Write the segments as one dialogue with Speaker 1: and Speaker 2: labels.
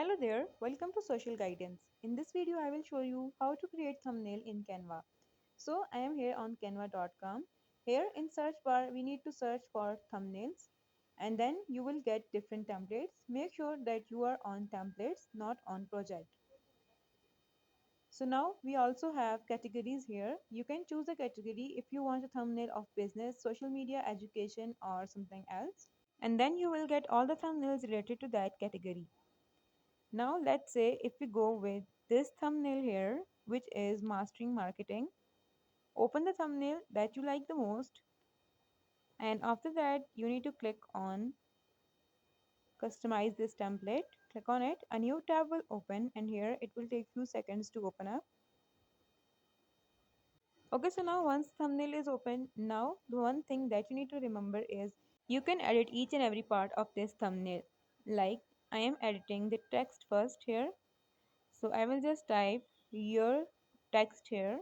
Speaker 1: Hello there, welcome to Social Guidance. In this video, I will show you how to create thumbnail in Canva. So I am here on canva.com. Here in search bar, we need to search for thumbnails and then you will get different templates. Make sure that you are on templates, not on project. So now we also have categories here. You can choose a category if you want a thumbnail of business, social media, education or something else. And then you will get all the thumbnails related to that category. Now let's say if we go with this thumbnail here, which is mastering marketing, open the thumbnail that you like the most, and after that you need to click on customize this template. Click on it, a new tab will open and here it will take few seconds to open up. Okay, so now once thumbnail is open, now the one thing that you need to remember is you can edit each and every part of this thumbnail. Like I am editing the text first here. So I will just type your text here.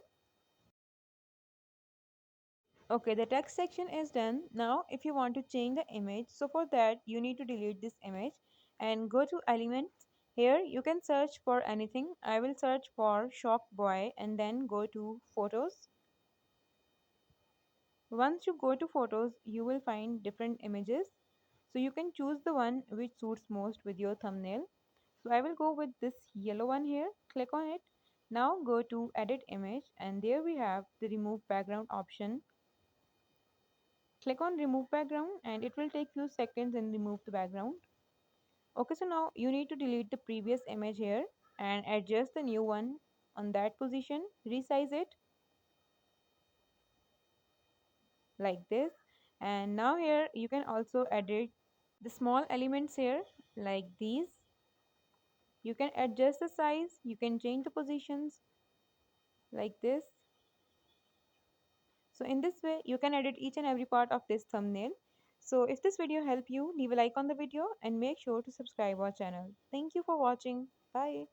Speaker 1: Okay, the text section is done. Now, if you want to change the image, so for that, you need to delete this image and go to elements. Here, you can search for anything. I will search for shop boy and then go to photos. Once you go to photos, you will find different images. So you can choose the one which suits most with your thumbnail. So I will go with this yellow one here. Click on it. Now go to edit image and there we have the remove background option. Click on remove background and it will take few seconds and remove the background. Okay, so now you need to delete the previous image here and adjust the new one on that position. Resize it like this. And now here you can also edit the small elements here like these. You can adjust the size, you can change the positions like this. So in this way, you can edit each and every part of this thumbnail. So if this video helped you, leave a like on the video and make sure to subscribe our channel. Thank you for watching. Bye.